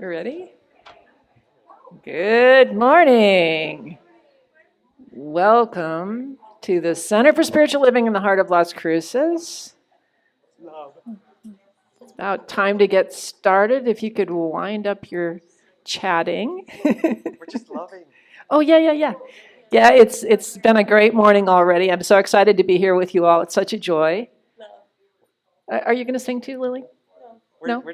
You ready? Good morning. Welcome to the Center for Spiritual Living in the heart of Las Cruces. It's about time to get started. If you could wind up your chatting. We're just loving. Oh, yeah. Yeah, it's been a great morning already. I'm so excited to be here with you all. It's such a joy. Are you going to sing too, Lily? No? We're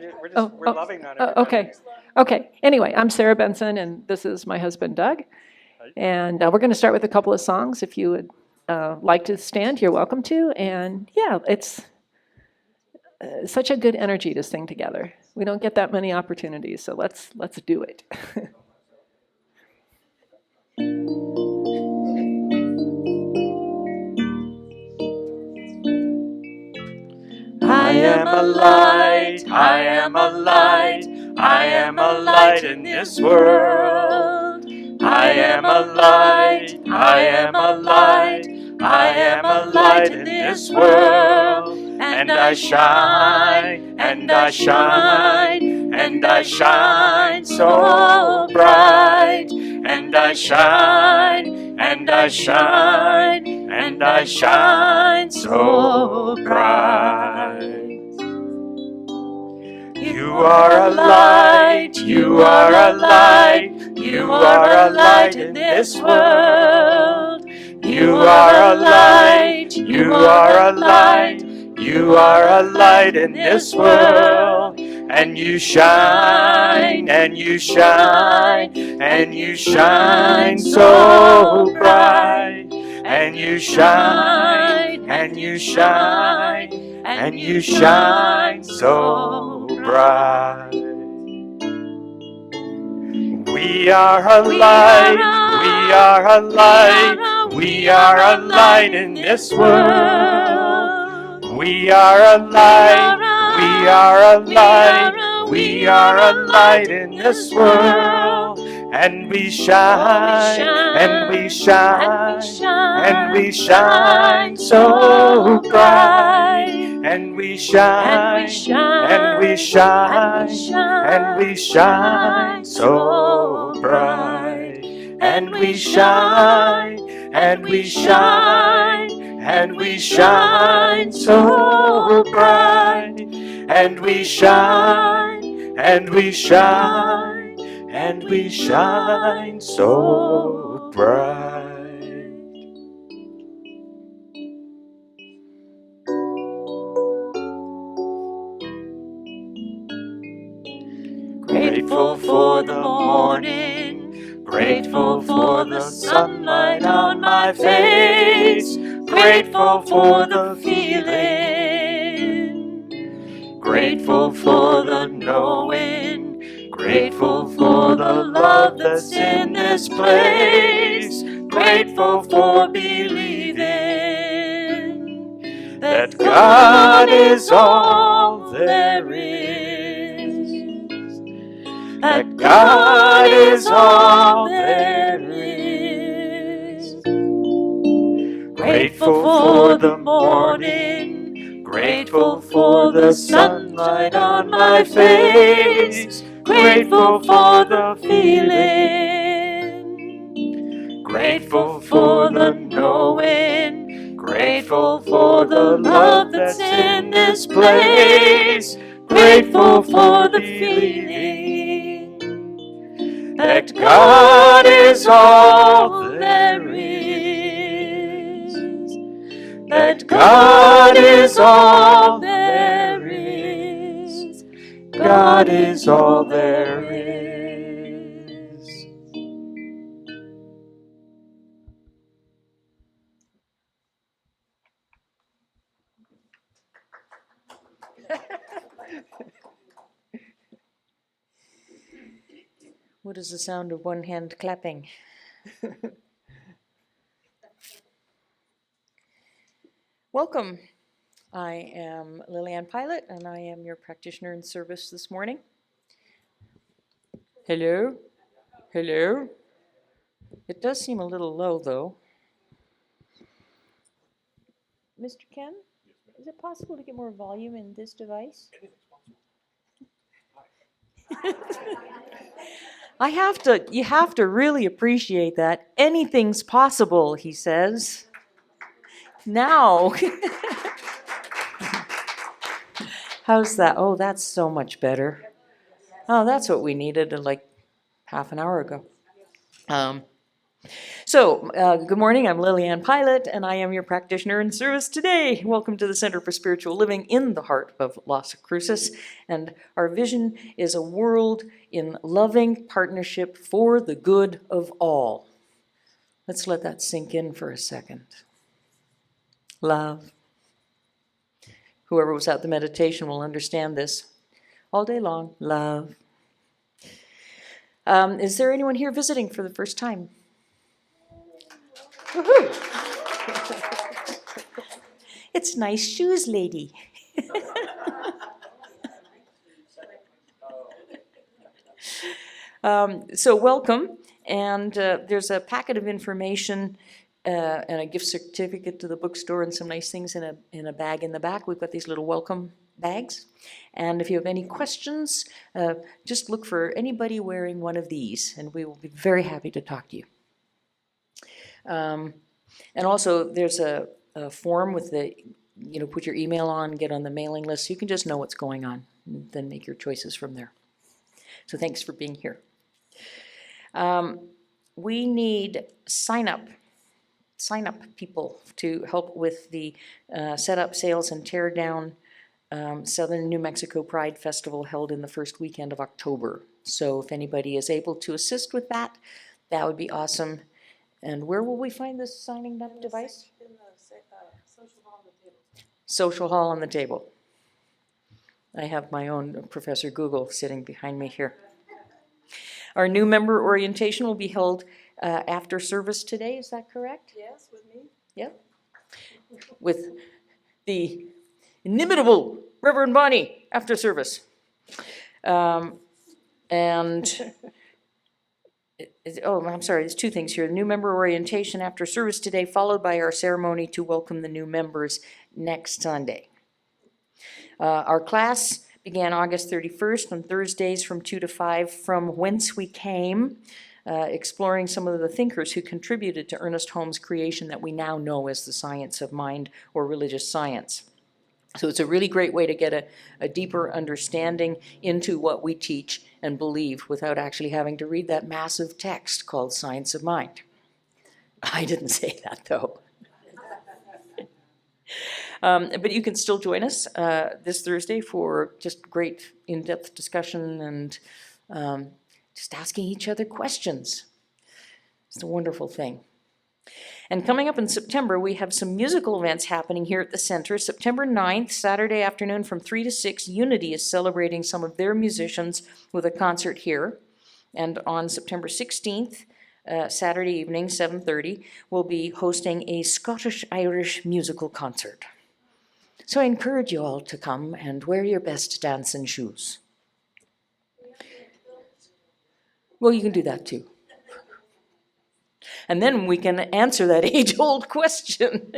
loving on everybody. Okay. Anyway, I'm Sarah Benson, and this is my husband, Doug. And we're going to start with a couple of songs. If you would like to stand, you're welcome to. And yeah, it's such a good energy to sing together. We don't get that many opportunities, so let's do it. I am a light, I am a light, I am a light in this world. I am a light, I am a light, I am a light in this world. And I shine, and I shine, and I shine so bright. And I shine, and I shine, and I shine so bright. You are a light, you are a light, you are a light in this world. You are a light, you are a light, you are a light in this world. And you shine, and you shine, and you shine so bright. And you shine, and you shine, and you shine so bright. We are a light, we are a light, we are a light in this world. We are a light, we are a light, we are a light in this world. And we shine, and we shine, and we shine so bright. And we shine, and we shine, and we shine so bright. And we shine, and we shine, and we shine so bright. And we shine, and we shine, and we shine so bright. Grateful for the morning, grateful for the sunlight on my face, grateful for the feeling, grateful for the knowing, grateful for the love that's in this place, grateful for believing that God is all there is. That God is all there is. Grateful for the morning, grateful for the sunlight on my face, grateful for the feeling, grateful for the knowing, grateful for the love that's in this place, grateful for the feeling that God is all there is. That God is all there is. God is all there is. What is the sound of one hand clapping? Welcome. I am Lillian Pilot, and I am your practitioner in service this morning. Hello? Hello? It does seem a little low, though. Mr. Ken, is it possible to get more volume in this device? You have to really appreciate that. Anything's possible, he says. Now. How's that? Oh, that's so much better. Oh, that's what we needed like half an hour ago. Good morning. I'm Lillian Pilot, and I am your practitioner in service today. Welcome to the Center for Spiritual Living in the heart of Las Cruces. And our vision is a world in loving partnership for the good of all. Let's let that sink in for a second. Love. Whoever was at the meditation will understand this all day long. Love. Is there anyone here visiting for the first time? Woohoo! It's nice shoes, lady. So welcome, and there's a packet of information and a gift certificate to the bookstore and some nice things in a bag in the back. We've got these little welcome bags, and if you have any questions, just look for anybody wearing one of these, and we will be very happy to talk to you. And also, there's a form with put your email on, get on the mailing list, so you can just know what's going on, and then make your choices from there. So thanks for being here. We need sign-up people to help with the setup, sales, and tear down Southern New Mexico Pride Festival held in the first weekend of October. So if anybody is able to assist with that, that would be awesome. And where will we find this signing up device? In the social hall on the table. Social hall on the table. I have my own Professor Google sitting behind me here. Our new member orientation will be held after service today, is that correct? Yes, with me. Yep. With the inimitable Reverend Bonnie after service. I'm sorry, there's two things here. The new member orientation after service today, followed by our ceremony to welcome the new members next Sunday. Our class began August 31st on Thursdays from 2 to 5 from whence we came, exploring some of the thinkers who contributed to Ernest Holmes' creation that we now know as the science of mind or religious science. So it's a really great way to get a deeper understanding into what we teach and believe without actually having to read that massive text called Science of Mind. I didn't say that, though. But you can still join us this Thursday for just great in-depth discussion and just asking each other questions. It's a wonderful thing. And coming up in September, we have some musical events happening here at the center. September 9th, Saturday afternoon from 3 to 6, Unity is celebrating some of their musicians with a concert here. And on September 16th, Saturday evening, 7:30, we'll be hosting a Scottish-Irish musical concert. So I encourage you all to come and wear your best dancing shoes. Well, you can do that too. And then we can answer that age-old question.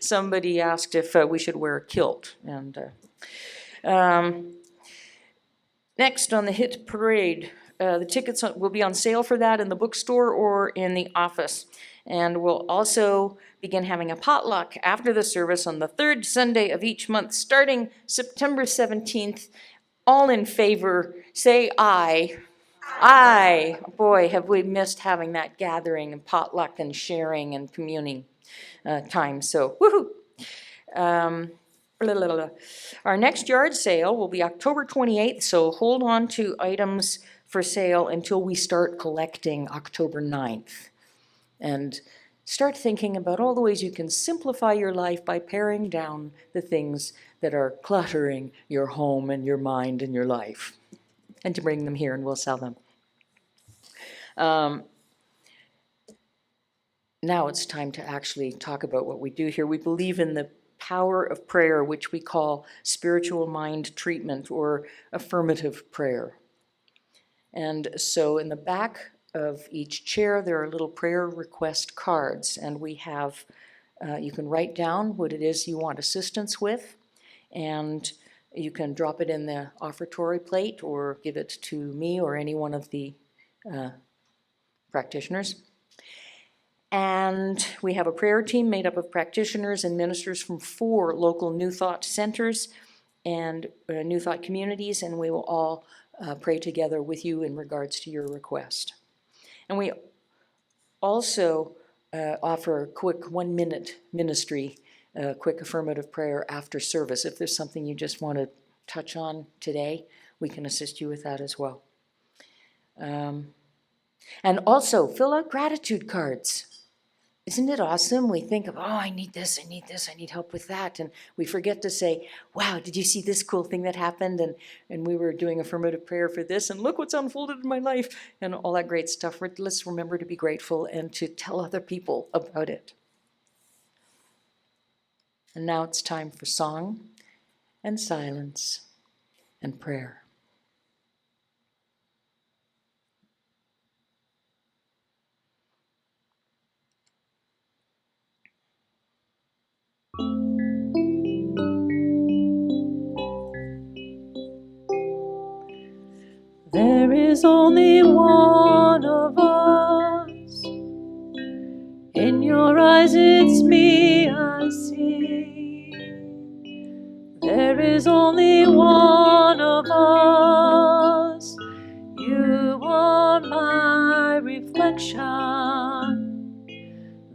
Somebody asked if we should wear a kilt. And next on the HIT parade, the tickets will be on sale for that in the bookstore or in the office. And we'll also begin having a potluck after the service on the third Sunday of each month, starting September 17th. All in favor, say aye. Aye. Boy, have we missed having that gathering and potluck and sharing and communing time. So, woohoo. Our next yard sale will be October 28th, so hold on to items for sale until we start collecting October 9th. And start thinking about all the ways you can simplify your life by paring down the things that are cluttering your home and your mind and your life. And to bring them here and we'll sell them. Now it's time to actually talk about what we do here. We believe in the power of prayer, which we call spiritual mind treatment or affirmative prayer. And so in the back of each chair, there are little prayer request cards, and we have, you can write down what it is you want assistance with, and You can drop it in the offertory plate or give it to me or any one of the practitioners. And we have a prayer team made up of practitioners and ministers from 4 local New Thought centers and New Thought communities, and we will all pray together with you in regards to your request. And we also offer a quick 1-minute ministry, quick affirmative prayer after service. If there's something you just want to touch on today, we can assist you with that as well. And also, fill out gratitude cards. Isn't it awesome? We think of, oh, I need this, I need this, I need help with that. And we forget to say, wow, did you see this cool thing that happened? And we were doing affirmative prayer for this, and look what's unfolded in my life, and all that great stuff. Let's remember to be grateful and to tell other people about it. And now it's time for song and silence and prayer. There is only one of us. In your eyes it's me I see. There is only one of us. You are my reflection.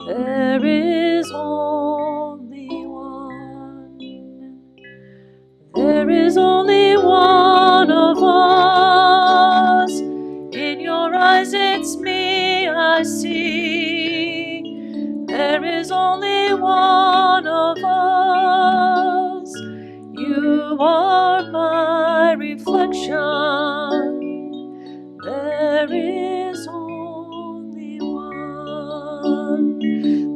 There is only one. There is only one of us. In your eyes it's me I see. There is only one of us. You are my reflection. There is only one.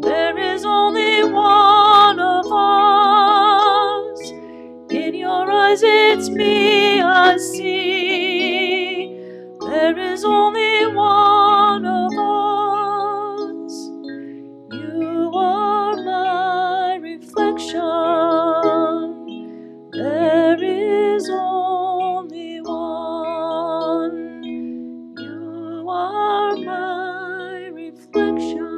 There is only one of us. In your eyes it's me I see. There is only one of us. You are my reflection. There is only one. You are my reflection.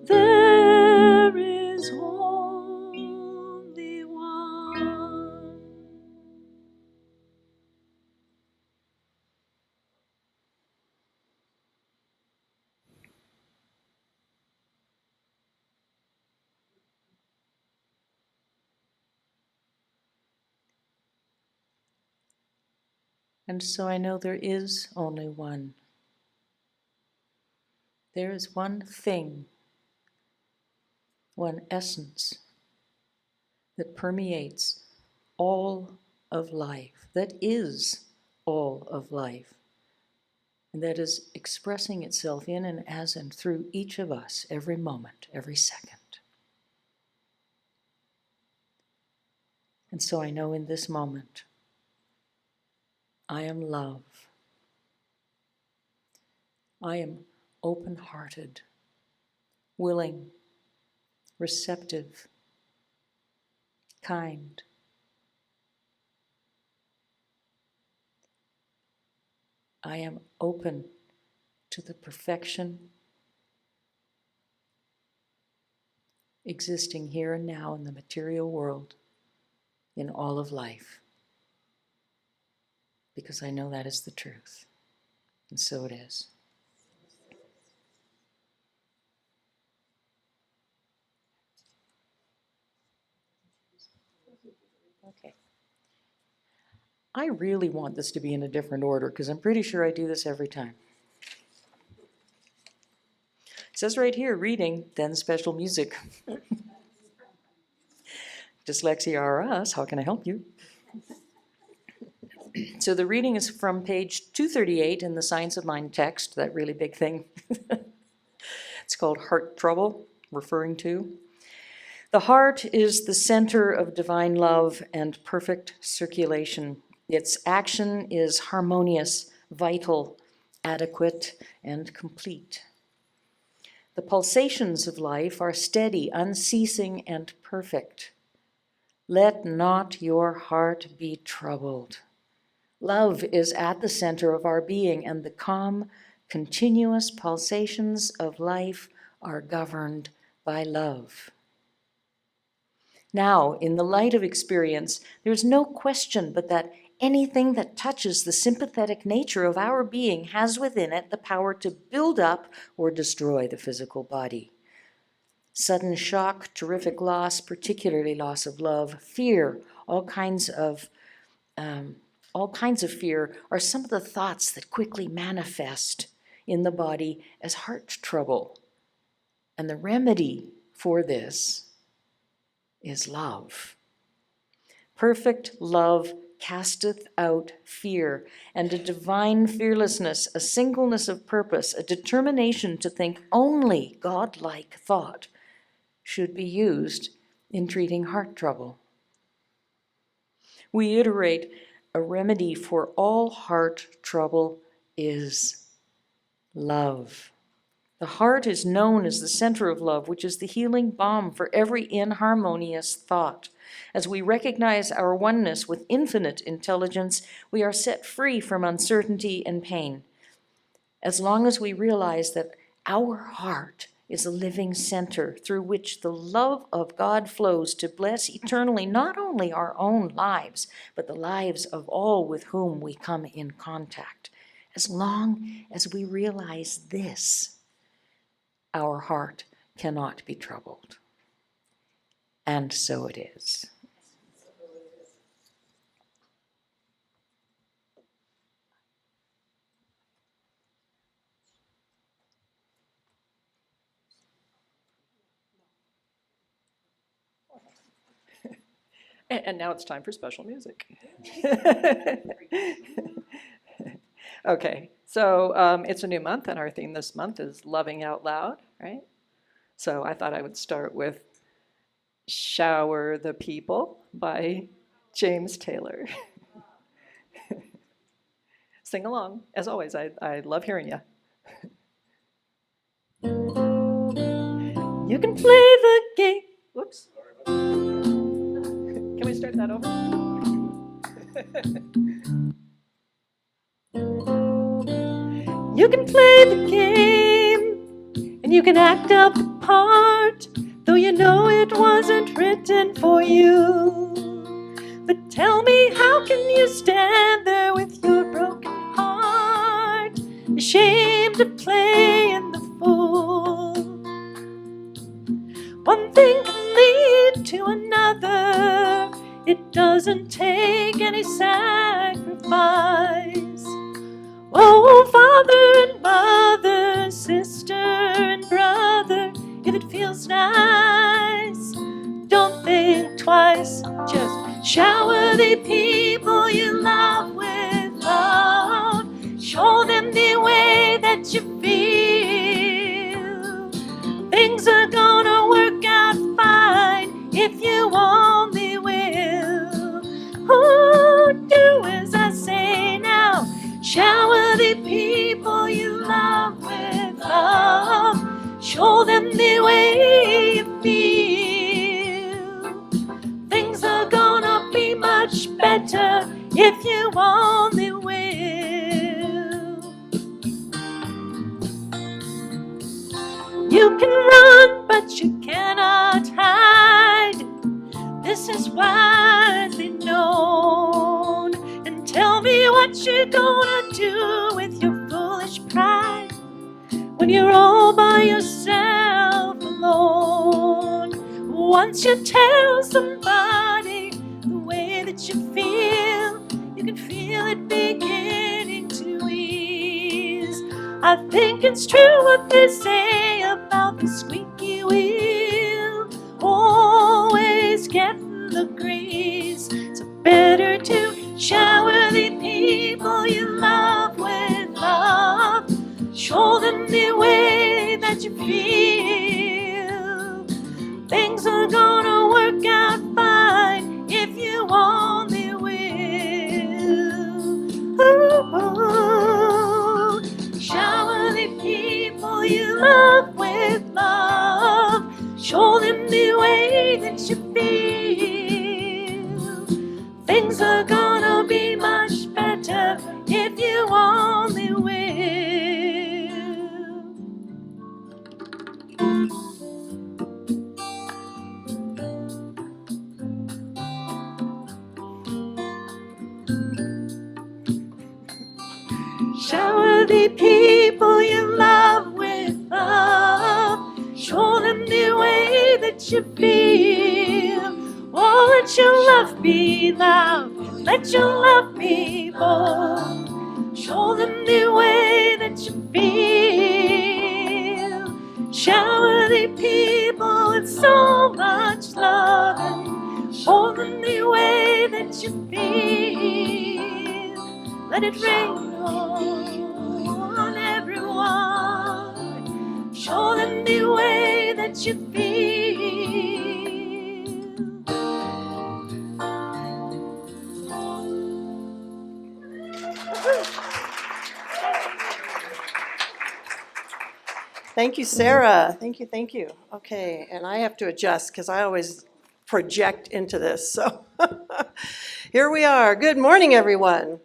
There is only one. And so I know there is only one. There is one thing, one essence that permeates all of life, that is all of life, and that is expressing itself in and as and through each of us every moment, every second. And so I know in this moment, I am love. I am open-hearted, willing, receptive, kind. I am open to the perfection existing here and now in the material world, in all of life, because I know that is the truth, and so it is. Okay. I really want this to be in a different order because I'm pretty sure I do this every time. It says right here, reading, then special music. Dyslexia or us, how can I help you? So the reading is from page 238 in the Science of Mind text, that really big thing. It's called Heart Trouble, referring to. The heart is the center of divine love and perfect circulation. Its action is harmonious, vital, adequate, and complete. The pulsations of life are steady, unceasing, and perfect. Let not your heart be troubled. Love is at the center of our being, and the calm, continuous pulsations of life are governed by love. Now, in the light of experience, there's no question but that anything that touches the sympathetic nature of our being has within it the power to build up or destroy the physical body. Sudden shock, terrific loss, particularly loss of love, fear, all kinds of fear are some of the thoughts that quickly manifest in the body as heart trouble. And the remedy for this is love. Perfect love casteth out fear, and a divine fearlessness, a singleness of purpose, a determination to think only God-like thought should be used in treating heart trouble. We iterate, a remedy for all heart trouble is love. The heart is known as the center of love, which is the healing balm for every inharmonious thought. As we recognize our oneness with infinite intelligence, we are set free from uncertainty and pain. As long as we realize that our heart is a living center through which the love of God flows to bless eternally not only our own lives, but the lives of all with whom we come in contact. As long as we realize this, our heart cannot be troubled. And so it is. And now it's time for special music. Okay, so it's a new month, and our theme this month is Loving Out Loud, right? So I thought I would start with Shower the People by James Taylor. Sing along. As always, I love hearing you. You can play the game. Whoops. Can we start that over? You can play the game, and you can act out the part, though you know it wasn't written for you. But tell me, how can you stand there with your broken heart, ashamed of playing the fool? One thing can lead to another. It doesn't take any sacrifice. Oh, father and mother, sister and brother, if it feels nice, don't think twice. Just shower the people you love with love. Show them the way that you feel. Things are gonna work out fine if you only will. Oh, do as I say now. Shower the people you love with love. Show them the way you feel. Things are gonna be much better if you only will. You can run, but you cannot hide. This is widely known. And tell me what you're gonna do with your foolish pride when you're all by yourself alone. Once you tell somebody the way that you feel, you can feel it beginning to ease. I think it's true what they say about the squeaky wheel, always getting the grease. So better to shower the people you love with love. Show them the way that you feel. Things are gonna work out fine if you only will. Oh, shower the people you love with love. Show them the way that you feel. are gonna be much better if you only will. Shower the people you love with love. Show them the way that you feel. Oh, let your love be loud. Let your love be bold. Show them the way that you feel. Shower the people with so much love. And show them the way that you feel. Let it rain on everyone. Show them the way that you feel. Thank you, Sarah. Thank you, thank you. Okay, and I have to adjust because I always project into this. So here we are. Good morning, everyone.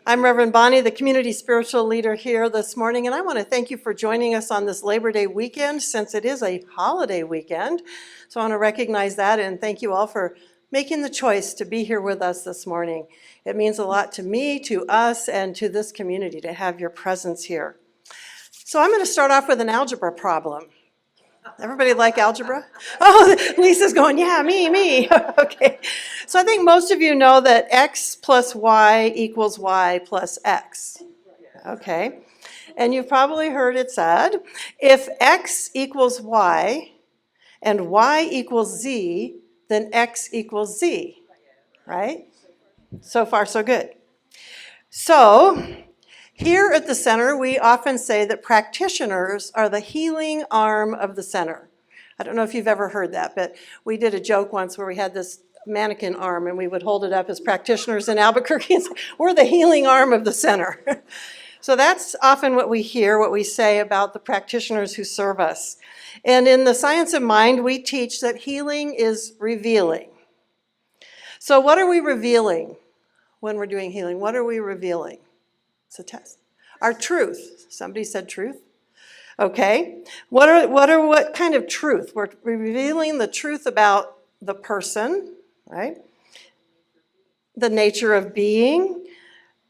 I'm Reverend Bonnie, the community spiritual leader here this morning, and I want to thank you for joining us on this Labor Day weekend since it is a holiday weekend. So I want to recognize that and thank you all for making the choice to be here with us this morning. It means a lot to me, to us, and to this community to have your presence here. So I'm going to start off with an algebra problem. Everybody like algebra? Oh, Lisa's going, yeah, me. Okay. So I think most of you know that x plus y equals y plus x. Okay. And you've probably heard it said, if x equals y and y equals z, then x equals z, right? So far, so good. So here at the center, we often say that practitioners are the healing arm of the center. I don't know if you've ever heard that, but we did a joke once where we had this mannequin arm and we would hold it up as practitioners in Albuquerque and say, we're the healing arm of the center. So that's often what we hear, what we say about the practitioners who serve us. And in the Science of Mind, we teach that healing is revealing. So what are we revealing when we're doing healing? What are we revealing? It's a test. Our truth. Somebody said truth. Okay. What kind of truth? We're revealing the truth about the person, right? The nature of being,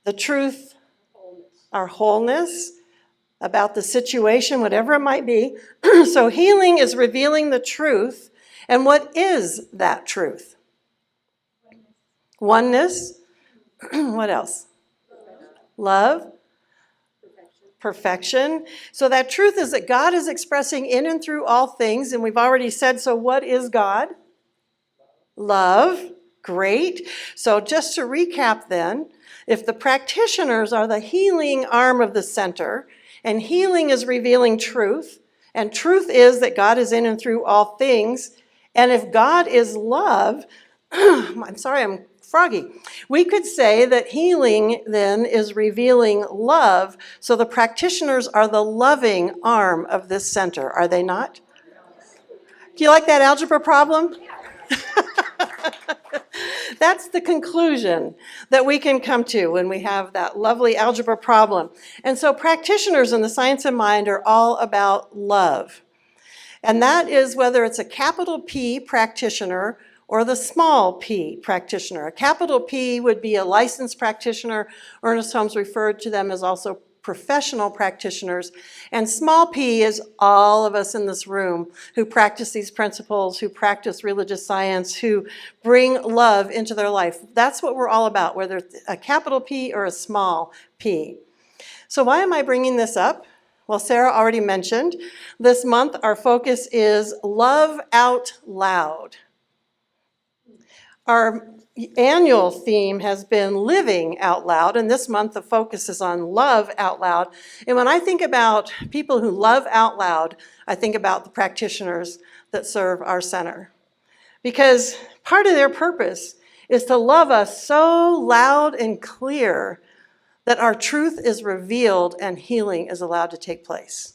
the truth, our wholeness, about the situation, whatever it might be. So healing is revealing the truth. And what is that truth? Oneness. What else? Love. Perfection. So that truth is that God is expressing in and through all things. And we've already said, so what is God? Love. Great. So just to recap then, if the practitioners are the healing arm of the center, and healing is revealing truth, and truth is that God is in and through all things, and if God is love, I'm sorry, I'm froggy. We could say that healing then is revealing love, so the practitioners are the loving arm of this center, are they not? Do you like that algebra problem? That's the conclusion that we can come to when we have that lovely algebra problem. And so practitioners in the Science of Mind are all about love. And that is whether it's a capital P practitioner or the small p practitioner. A capital P would be a licensed practitioner. Ernest Holmes referred to them as also professional practitioners. And small p is all of us in this room who practice these principles, who practice religious science, who bring love into their life. That's what we're all about, whether it's a capital P or a small p. So why am I bringing this up? Well, Sarah already mentioned, this month our focus is Love Out Loud. Our annual theme has been Living Out Loud, and this month the focus is on Love Out Loud. And when I think about people who love out loud, I think about the practitioners that serve our center. Because part of their purpose is to love us so loud and clear that our truth is revealed and healing is allowed to take place.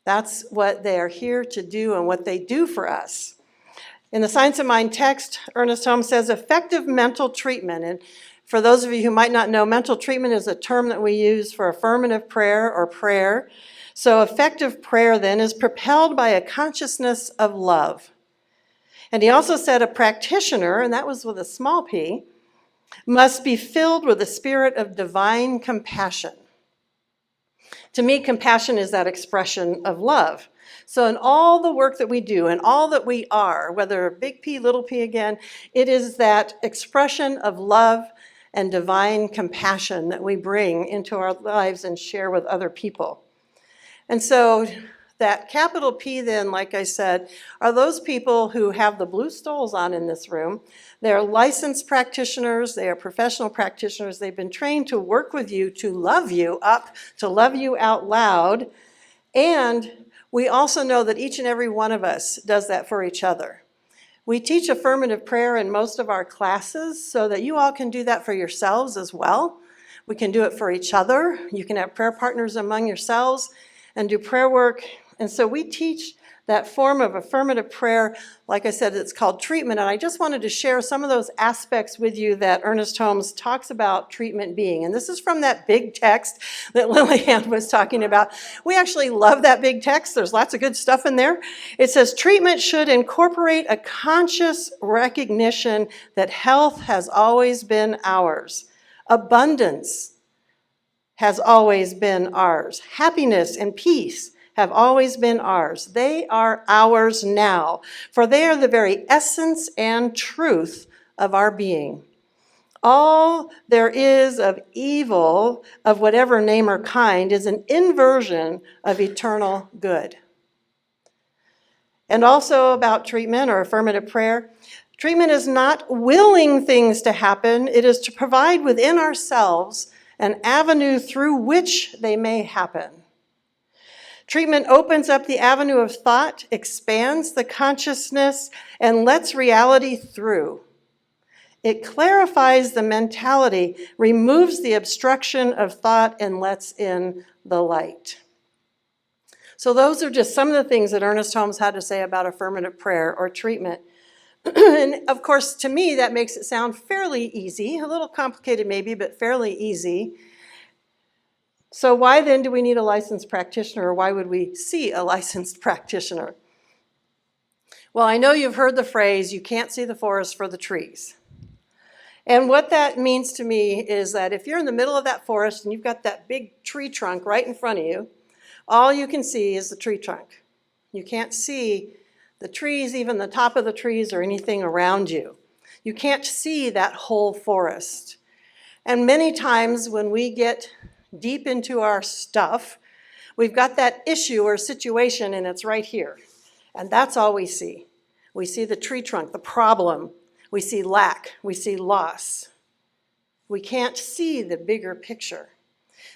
That's what they are here to do and what they do for us. In the Science of Mind text, Ernest Holmes says effective mental treatment. And for those of you who might not know, mental treatment is a term that we use for affirmative prayer or prayer. So effective prayer then is propelled by a consciousness of love. And he also said a practitioner, and that was with a small p, must be filled with a spirit of divine compassion. To me, compassion is that expression of love. So in all the work that we do and all that we are, whether big P, little p again, it is that expression of love and divine compassion that we bring into our lives and share with other people. And so that capital P then, like I said, are those people who have the blue stoles on in this room. They're licensed practitioners, they are professional practitioners, they've been trained to work with you, to love you up, to love you out loud. And we also know that each and every one of us does that for each other. We teach affirmative prayer in most of our classes so that you all can do that for yourselves as well. We can do it for each other. You can have prayer partners among yourselves and do prayer work. And so we teach that form of affirmative prayer. Like I said, it's called treatment. And I just wanted to share some of those aspects with you that Ernest Holmes talks about treatment being. And this is from that big text that Lillian was talking about. We actually love that big text. There's lots of good stuff in there. It says treatment should incorporate a conscious recognition that health has always been ours. Abundance has always been ours. Happiness and peace have always been ours. They are ours now, for they are the very essence and truth of our being. All there is of evil, of whatever name or kind, is an inversion of eternal good. And also about treatment or affirmative prayer, treatment is not willing things to happen. It is to provide within ourselves an avenue through which they may happen. Treatment opens up the avenue of thought, expands the consciousness, and lets reality through. It clarifies the mentality, removes the obstruction of thought, and lets in the light. So those are just some of the things that Ernest Holmes had to say about affirmative prayer or treatment. And of course, to me, that makes it sound fairly easy, a little complicated maybe, but fairly easy. So why then do we need a licensed practitioner, or why would we see a licensed practitioner? Well, I know you've heard the phrase, you can't see the forest for the trees. And what that means to me is that if you're in the middle of that forest and you've got that big tree trunk right in front of you, all you can see is the tree trunk. You can't see the trees, even the top of the trees or anything around you. You can't see that whole forest. And many times when we get deep into our stuff, we've got that issue or situation and it's right here. And that's all we see. We see the tree trunk, the problem. We see lack. We see loss. We can't see the bigger picture.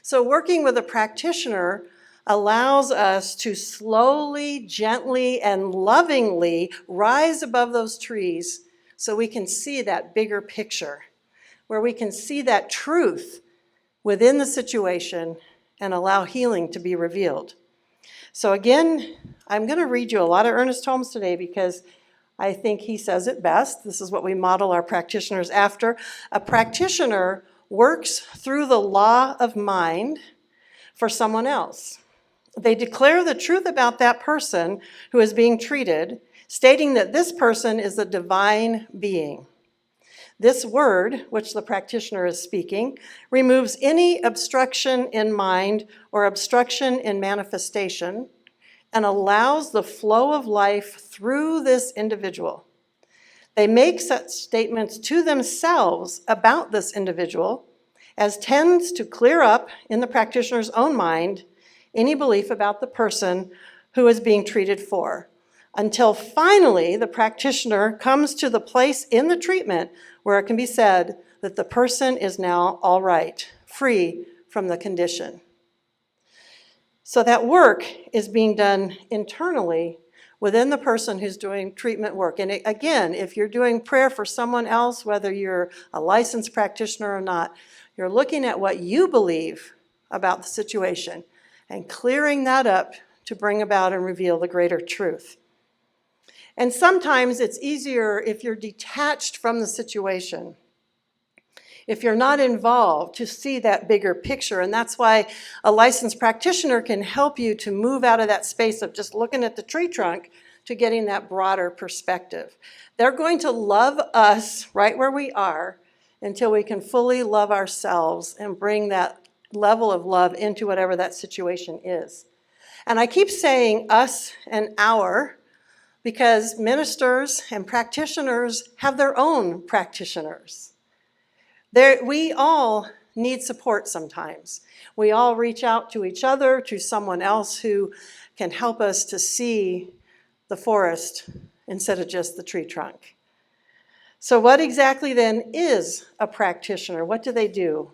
So working with a practitioner allows us to slowly, gently, and lovingly rise above those trees so we can see that bigger picture, where we can see that truth within the situation and allow healing to be revealed. So again, I'm going to read you a lot of Ernest Holmes today because I think he says it best. This is what we model our practitioners after. A practitioner works through the law of mind for someone else. They declare the truth about that person who is being treated, stating that this person is a divine being. This word, which the practitioner is speaking, removes any obstruction in mind or obstruction in manifestation and allows the flow of life through this individual. They make such statements to themselves about this individual as tends to clear up in the practitioner's own mind any belief about the person who is being treated for, until finally the practitioner comes to the place in the treatment where it can be said that the person is now all right, free from the condition. So that work is being done internally within the person who's doing treatment work. And again, if you're doing prayer for someone else, whether you're a licensed practitioner or not, you're looking at what you believe about the situation and clearing that up to bring about and reveal the greater truth. And sometimes it's easier if you're detached from the situation, if you're not involved, to see that bigger picture. And that's why a licensed practitioner can help you to move out of that space of just looking at the tree trunk to getting that broader perspective. They're going to love us right where we are until we can fully love ourselves and bring that level of love into whatever that situation is. And I keep saying us and our, because ministers and practitioners have their own practitioners. We all need support sometimes. We all reach out to each other, to someone else who can help us to see the forest instead of just the tree trunk. So what exactly then is a practitioner? What do they do?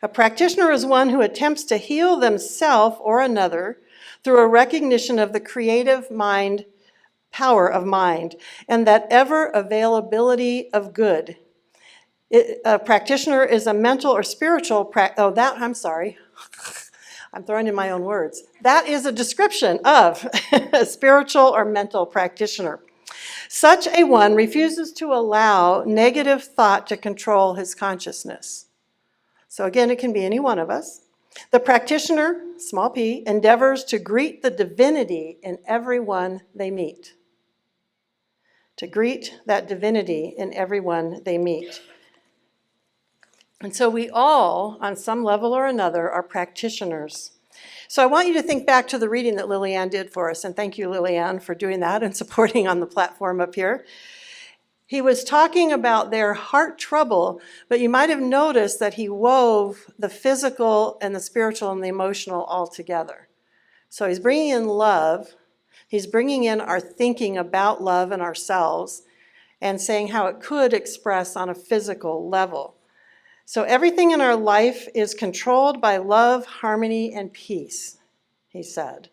A practitioner is one who attempts to heal themselves or another through a recognition of the creative mind, power of mind, and that ever availability of good. A practitioner is a mental or spiritual, I'm throwing in my own words. That is a description of a spiritual or mental practitioner. Such a one refuses to allow negative thought to control his consciousness. So again, it can be any one of us. The practitioner, small p, endeavors to greet the divinity in everyone they meet. To greet that divinity in everyone they meet. And so we all, on some level or another, are practitioners. So I want you to think back to the reading that Lillian did for us, and thank you, Lillian, for doing that and supporting on the platform up here. He was talking about their heart trouble, but you might have noticed that he wove the physical and the spiritual and the emotional all together. So he's bringing in love, he's bringing in our thinking about love and ourselves, and saying how it could express on a physical level. So everything in our life is controlled by love, harmony, and peace, he said.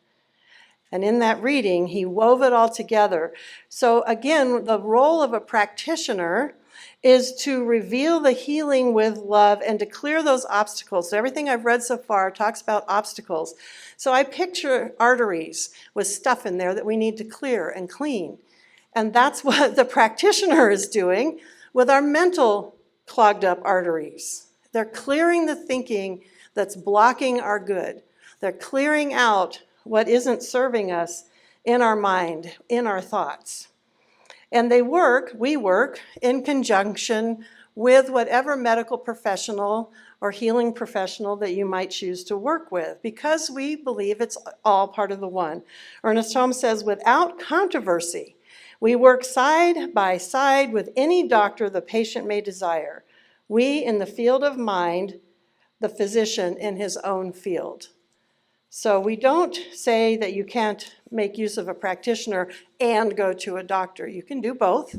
And in that reading, he wove it all together. So again, the role of a practitioner is to reveal the healing with love and to clear those obstacles. So everything I've read so far talks about obstacles. So I picture arteries with stuff in there that we need to clear and clean. And that's what the practitioner is doing with our mental clogged up arteries. They're clearing the thinking that's blocking our good. They're clearing out what isn't serving us in our mind, in our thoughts. And we work in conjunction with whatever medical professional or healing professional that you might choose to work with, because we believe it's all part of the one. Ernest Holmes says, without controversy, we work side by side with any doctor the patient may desire. We in the field of mind, the physician in his own field. So we don't say that you can't make use of a practitioner and go to a doctor. You can do both.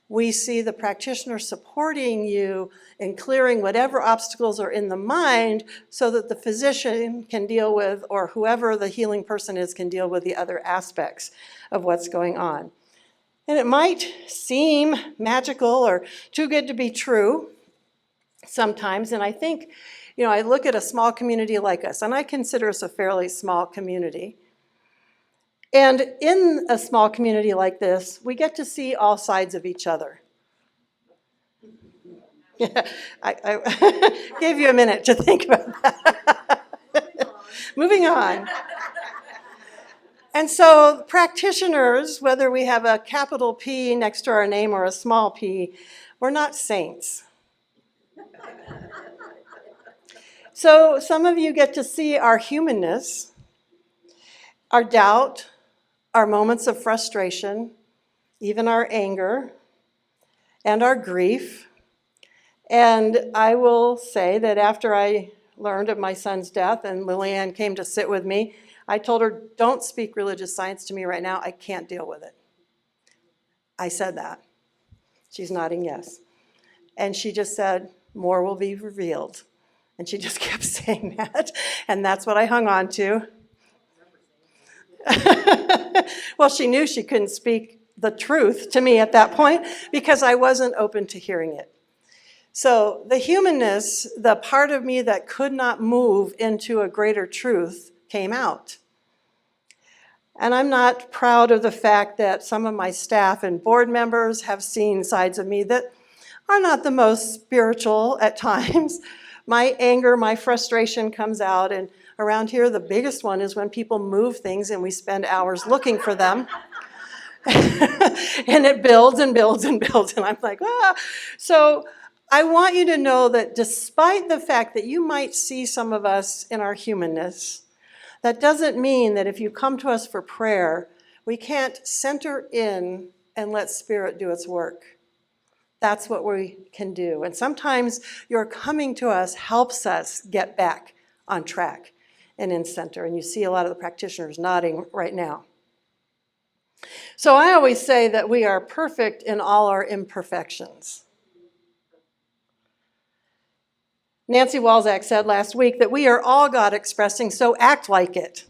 We see the practitioner supporting you in clearing whatever obstacles are in the mind so that the physician can deal with, or whoever the healing person is, can deal with the other aspects of what's going on. And it might seem magical or too good to be true sometimes. And I think, I look at a small community like us, and I consider us a fairly small community. And in a small community like this, we get to see all sides of each other. Yeah, I gave you a minute to think about that. Moving on. And so practitioners, whether we have a capital P next to our name or a small p, we're not saints. So some of you get to see our humanness, our doubt, our moments of frustration, even our anger, and our grief. And I will say that after I learned of my son's death and Lillian came to sit with me, I told her, don't speak religious science to me right now. I can't deal with it. I said that. She's nodding yes. And she just said, more will be revealed. And she just kept saying that. And that's what I hung on to. Well, she knew she couldn't speak the truth to me at that point because I wasn't open to hearing it. So the humanness, the part of me that could not move into a greater truth, came out. And I'm not proud of the fact that some of my staff and board members have seen sides of me that are not the most spiritual at times. My anger, my frustration comes out, and around here the biggest one is when people move things and we spend hours looking for them. And it builds and builds and builds, and I'm like, ah. So I want you to know that despite the fact that you might see some of us in our humanness, that doesn't mean that if you come to us for prayer, we can't center in and let Spirit do its work. That's what we can do. And sometimes your coming to us helps us get back on track and in center. And you see a lot of the practitioners nodding right now. So I always say that we are perfect in all our imperfections. Nancy Walzak said last week that we are all God expressing, so act like it.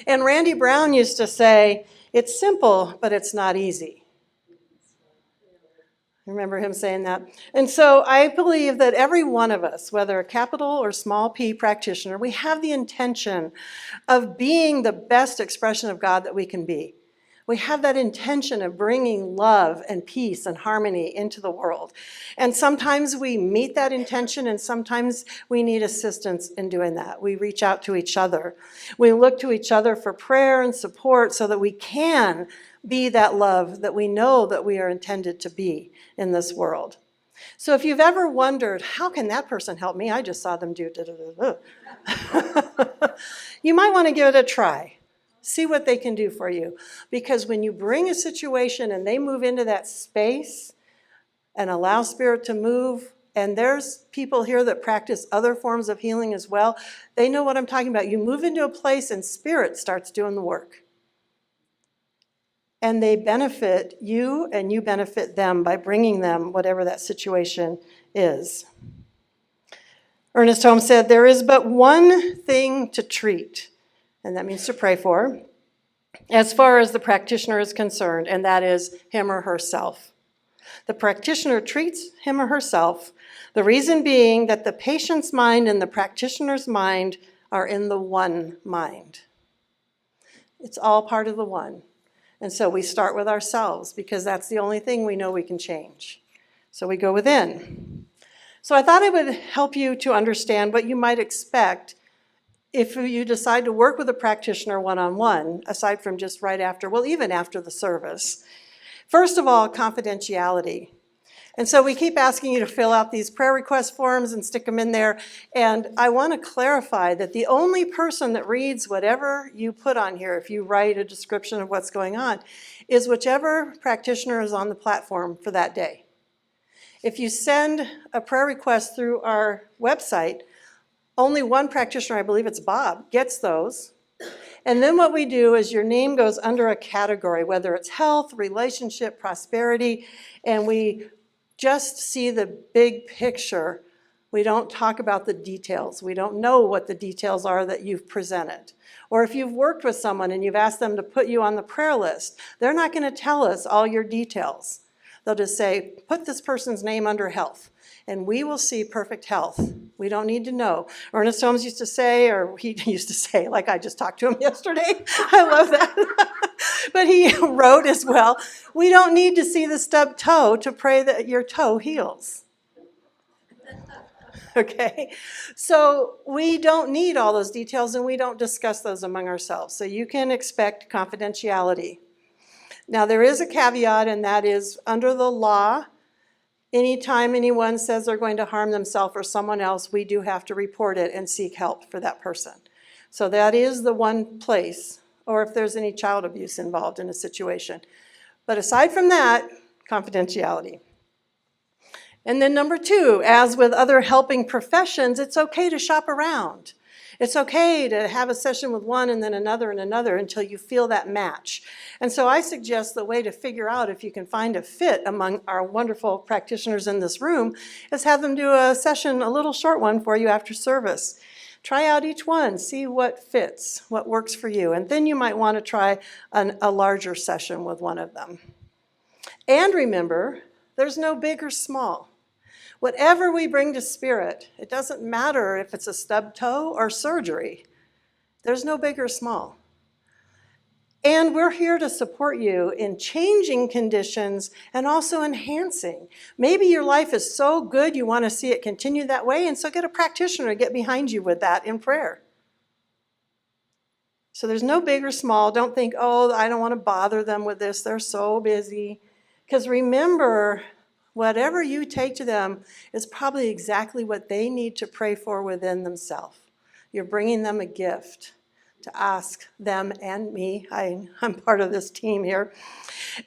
And Randy Brown used to say, it's simple, but it's not easy. I remember him saying that. And so I believe that every one of us, whether a capital or small p practitioner, we have the intention of being the best expression of God that we can be. We have that intention of bringing love and peace and harmony into the world. And sometimes we meet that intention, and sometimes we need assistance in doing that. We reach out to each other. We look to each other for prayer and support so that we can be that love that we know that we are intended to be in this world. So if you've ever wondered, how can that person help me? I just saw them do da-da-da-da. You might want to give it a try. See what they can do for you. Because when you bring a situation and they move into that space and allow Spirit to move, and there's people here that practice other forms of healing as well, they know what I'm talking about. You move into a place and Spirit starts doing the work. And they benefit you, and you benefit them by bringing them whatever that situation is. Ernest Holmes said, there is but one thing to treat, and that means to pray for, as far as the practitioner is concerned, and that is him or herself. The practitioner treats him or herself, the reason being that the patient's mind and the practitioner's mind are in the one mind. It's all part of the one. And so we start with ourselves because that's the only thing we know we can change. So we go within. So I thought it would help you to understand what you might expect if you decide to work with a practitioner one-on-one, aside from just right after, well, even after the service. First of all, confidentiality. And so we keep asking you to fill out these prayer request forms and stick them in there. And I want to clarify that the only person that reads whatever you put on here, if you write a description of what's going on, is whichever practitioner is on the platform for that day. If you send a prayer request through our website, only one practitioner, I believe it's Bob, gets those. And then what we do is your name goes under a category, whether it's health, relationship, prosperity, and we just see the big picture. We don't talk about the details. We don't know what the details are that you've presented. Or if you've worked with someone and you've asked them to put you on the prayer list, they're not going to tell us all your details. They'll just say, put this person's name under health, and we will see perfect health. We don't need to know. Ernest Holmes used to say, or he used to say, like I just talked to him yesterday. I love that. But he wrote as well, we don't need to see the stubbed toe to pray that your toe heals. Okay? So we don't need all those details, and we don't discuss those among ourselves. So you can expect confidentiality. Now, there is a caveat, and that is under the law, anytime anyone says they're going to harm themselves or someone else, we do have to report it and seek help for that person. So that is the one place, or if there's any child abuse involved in a situation. But aside from that, confidentiality. And then number two, as with other helping professions, it's okay to shop around. It's okay to have a session with one and then another and another until you feel that match. And so I suggest the way to figure out if you can find a fit among our wonderful practitioners in this room is have them do a session, a little short one for you after service. Try out each one, see what fits, what works for you. And then you might want to try a larger session with one of them. And remember, there's no big or small. Whatever we bring to Spirit, it doesn't matter if it's a stubbed toe or surgery. There's no big or small. And we're here to support you in changing conditions and also enhancing. Maybe your life is so good you want to see it continue that way, and so get a practitioner to get behind you with that in prayer. So there's no big or small. Don't think, oh, I don't want to bother them with this. They're so busy. Because remember, whatever you take to them is probably exactly what they need to pray for within themselves. You're bringing them a gift to ask them and me. I'm part of this team here.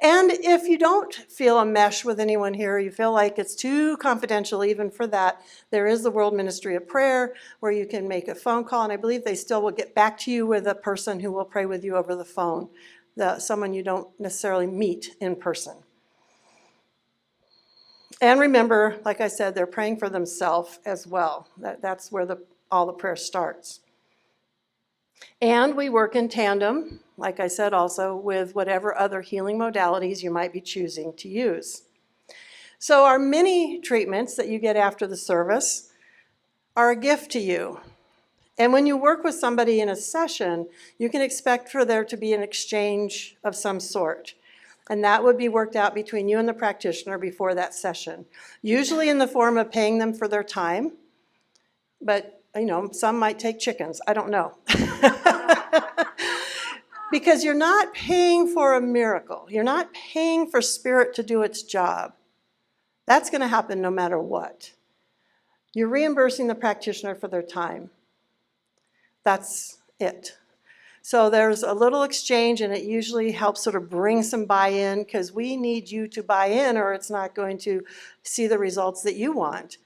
And if you don't feel a mesh with anyone here, you feel like it's too confidential even for that, there is the World Ministry of Prayer where you can make a phone call, and I believe they still will get back to you with a person who will pray with you over the phone, someone you don't necessarily meet in person. And remember, like I said, they're praying for themselves as well. That's where all the prayer starts. And we work in tandem, like I said also, with whatever other healing modalities you might be choosing to use. So our mini treatments that you get after the service are a gift to you. And when you work with somebody in a session, you can expect for there to be an exchange of some sort. And that would be worked out between you and the practitioner before that session, usually in the form of paying them for their time. But some might take chickens. I don't know. Because you're not paying for a miracle. You're not paying for spirit to do its job. That's going to happen no matter what. You're reimbursing the practitioner for their time. That's it. So there's a little exchange, and it usually helps sort of bring some buy-in, because we need you to buy in or it's not going to see the results that you want.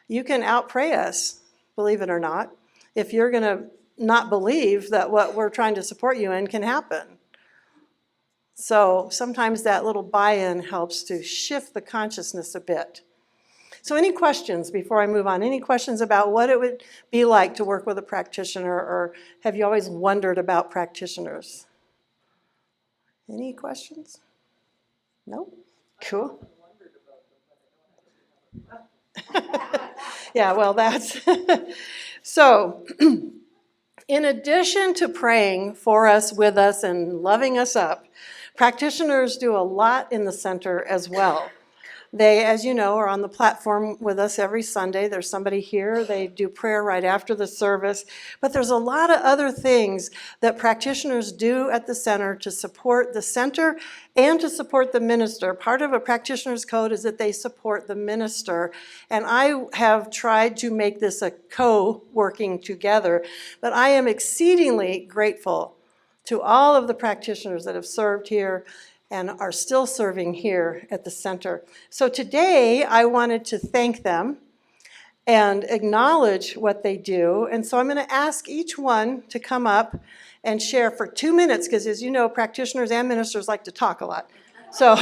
You can outpray us, believe it or not, if you're going to not believe that what we're trying to support you in can happen. So sometimes that little buy-in helps to shift the consciousness a bit. So any questions before I move on? Any questions about what it would be like to work with a practitioner, or have you always wondered about practitioners? Any questions? No? Cool. Yeah, well, that's... So, in addition to praying for us, with us, and loving us up, practitioners do a lot in the center as well. They, as you know, are on the platform with us every Sunday. There's somebody here. They do prayer right after the service. But there's a lot of other things that practitioners do at the center to support the center and to support the minister. Part of a practitioner's code is that they support the minister. And I have tried to make this a co-working together. But I am exceedingly grateful to all of the practitioners that have served here and are still serving here at the center. So today, I wanted to thank them and acknowledge what they do. And so I'm going to ask each one to come up and share for 2 minutes, because as you know, practitioners and ministers like to talk a lot. So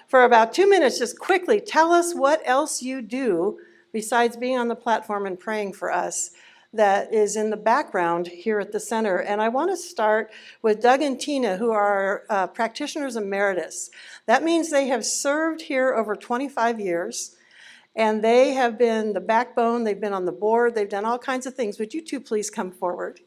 for about 2 minutes, just quickly tell us what else you do besides being on the platform and praying for us that is in the background here at the center. And I want to start with Doug and Tina, who are practitioners emeritus. That means they have served here over 25 years, and they have been the backbone. They've been on the board. They've done all kinds of things. Would you two please come forward?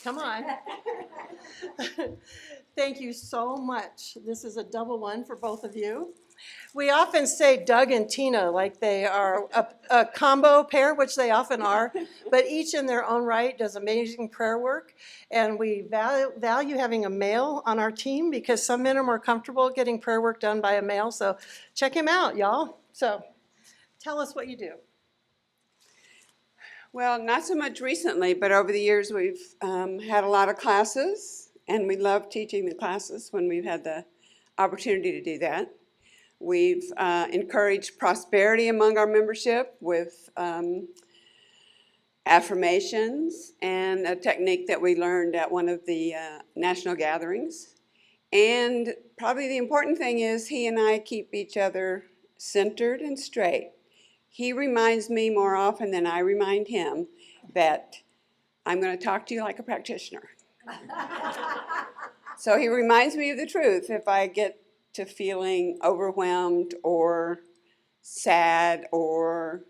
Come on. Thank you so much. This is a double one for both of you. We often say Doug and Tina like they are a combo pair, which they often are, but each in their own right does amazing prayer work. And we value having a male on our team, because some men are more comfortable getting prayer work done by a male. So check him out, y'all. So tell us what you do. Well, not so much recently, but over the years we've had a lot of classes, and we love teaching the classes when we've had the opportunity to do that. We've encouraged prosperity among our membership with affirmations and a technique that we learned at one of the national gatherings. And probably the important thing is he and I keep each other centered and straight. He reminds me more often than I remind him that I'm going to talk to you like a practitioner. So he reminds me of the truth if I get to feeling overwhelmed or sad or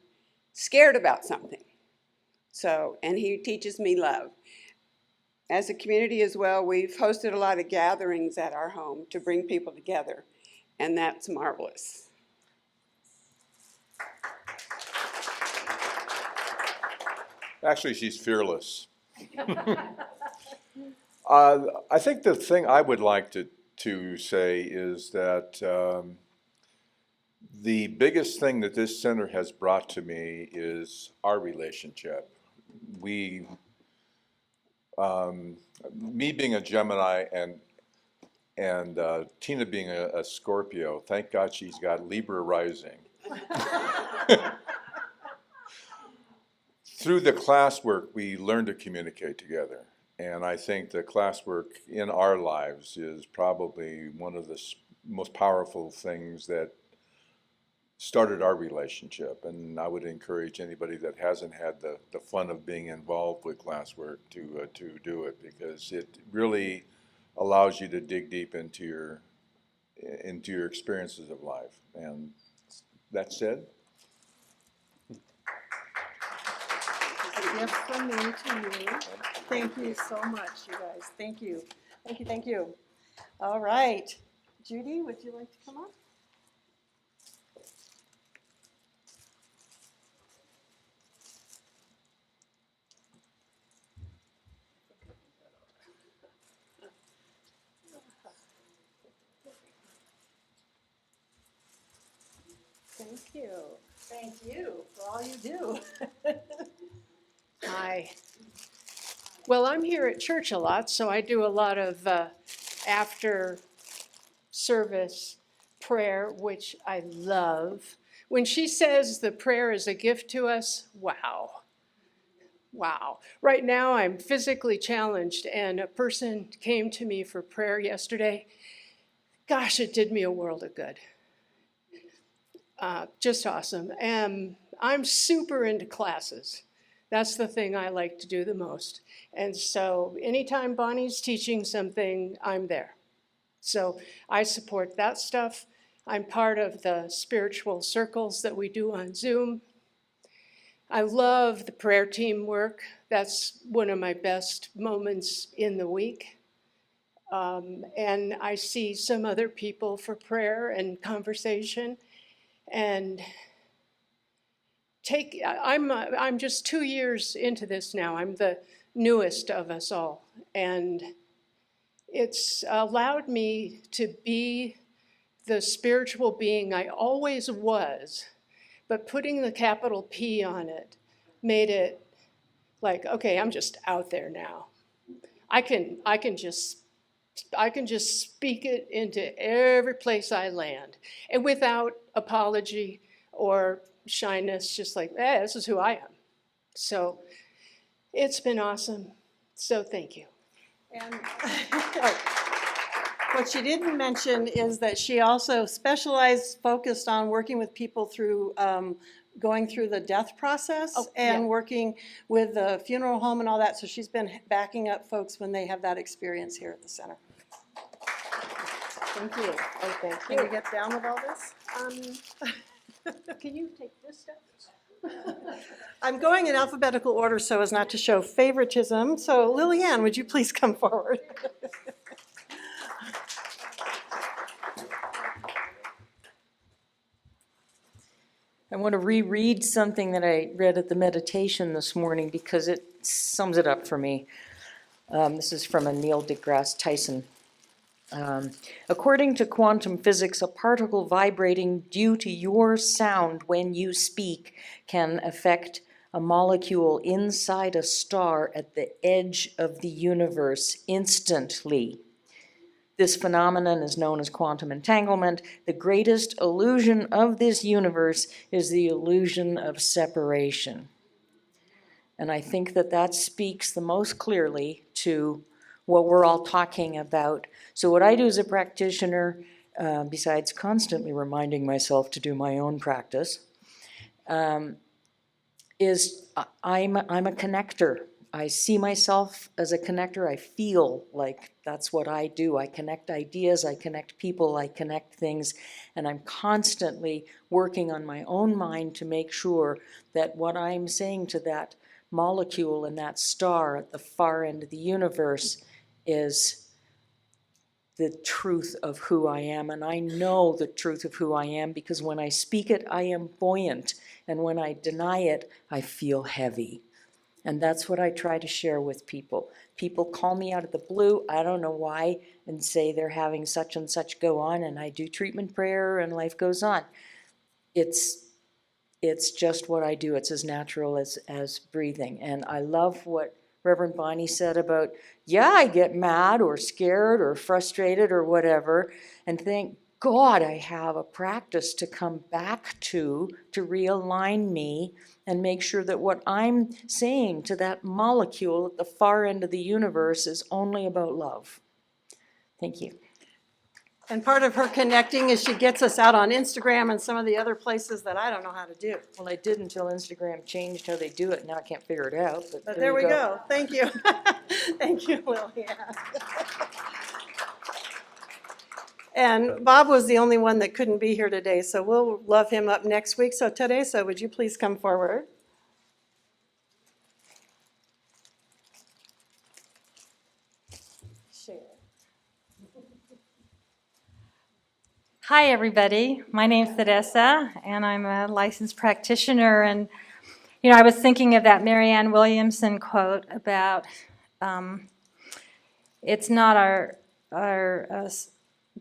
scared about something. So, and he teaches me love. As a community as well, we've hosted a lot of gatherings at our home to bring people together, and that's marvelous. Actually, she's fearless. I think the thing I would like to say is that the biggest thing that this center has brought to me is our relationship. Me being a Gemini and Tina being a Scorpio, thank God she's got Libra rising. Through the classwork, we learn to communicate together. And I think the classwork in our lives is probably one of the most powerful things that started our relationship. And I would encourage anybody that hasn't had the fun of being involved with classwork to do it, because it really allows you to dig deep into your experiences of life. And that said, A gift from me to you. Thank you so much, you guys. Thank you. Thank you, thank you. All right. Judy, would you like to come up? Thank you. Thank you for all you do. Hi. Well, I'm here at church a lot, so I do a lot of after service prayer, which I love. When she says the prayer is a gift to us, wow. Wow. Right now I'm physically challenged, and a person came to me for prayer yesterday. Gosh, it did me a world of good. Just awesome. And I'm super into classes. That's the thing I like to do the most. And so anytime Bonnie's teaching something, I'm there. So I support that stuff. I'm part of the spiritual circles that we do on Zoom. I love the prayer team work. That's one of my best moments in the week. And I see some other people for prayer and conversation. And I'm just 2 years into this now. I'm the newest of us all. And it's allowed me to be the spiritual being I always was, but putting the capital P on it made it like, okay, I'm just out there now. I can just speak it into every place I land, and without apology or shyness, just like, this is who I am. So it's been awesome. So thank you. And what she didn't mention is that she also focused on working with people through going through the death process and working with the funeral home and all that. So she's been backing up folks when they have that experience here at the center. Thank you. Oh, thank Can we get down with all this? Can you take this stuff? I'm going in alphabetical order so as not to show favoritism. So Lillian, would you please come forward? I want to reread something that I read at the meditation this morning because it sums it up for me. This is from a Neil deGrasse Tyson. According to quantum physics, a particle vibrating due to your sound when you speak can affect a molecule inside a star at the edge of the universe instantly. This phenomenon is known as quantum entanglement. The greatest illusion of this universe is the illusion of separation. And I think that speaks the most clearly to what we're all talking about. So what I do as a practitioner, besides constantly reminding myself to do my own practice, is I'm a connector. I see myself as a connector. I feel like that's what I do. I connect ideas, I connect people, I connect things, and I'm constantly working on my own mind to make sure that what I'm saying to that molecule and that star at the far end of the universe is the truth of who I am. And I know the truth of who I am because when I speak it, I am buoyant. And when I deny it, I feel heavy. And that's what I try to share with people. People call me out of the blue, I don't know why, and say they're having such and such go on, and I do treatment prayer and life goes on. It's just what I do. It's as natural as breathing. And I love what Reverend Bonnie said about, yeah, I get mad or scared or frustrated or whatever, and thank God I have a practice to come back to realign me and make sure that what I'm saying to that molecule at the far end of the universe is only about love. Thank you. And part of her connecting is she gets us out on Instagram and some of the other places that I don't know how to do. Well, I did until Instagram changed how they do it. Now I can't figure it out. But there we go. Thank you. Thank you, Liliana. And Bob was the only one that couldn't be here today, so we'll love him up next week. So Teresa, would you please come forward? Share. Hi, everybody. My name's Teresa, and I'm a licensed practitioner. And, you know, I was thinking of that Marianne Williamson quote about it's not our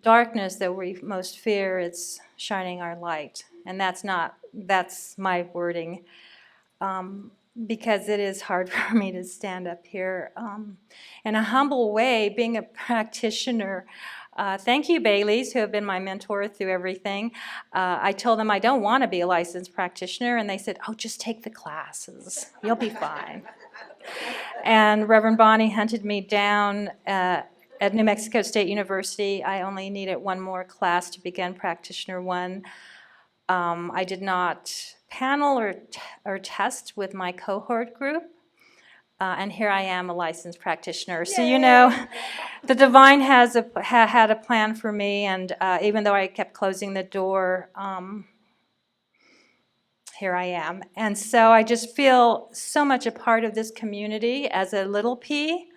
darkness that we most fear, it's shining our light. And that's my wording, because it is hard for me to stand up here in a humble way, being a practitioner. Thank you, Baileys, who have been my mentor through everything. I told them I don't want to be a licensed practitioner, and they said, oh, just take the classes. You'll be fine. And Reverend Bonnie hunted me down at New Mexico State University. I only needed one more class to begin Practitioner 1. I did not panel or test with my cohort group. And here I am, a licensed practitioner. So, you know, the divine had a plan for me, and even though I kept closing the door, here I am. And so I just feel so much a part of this community as a little P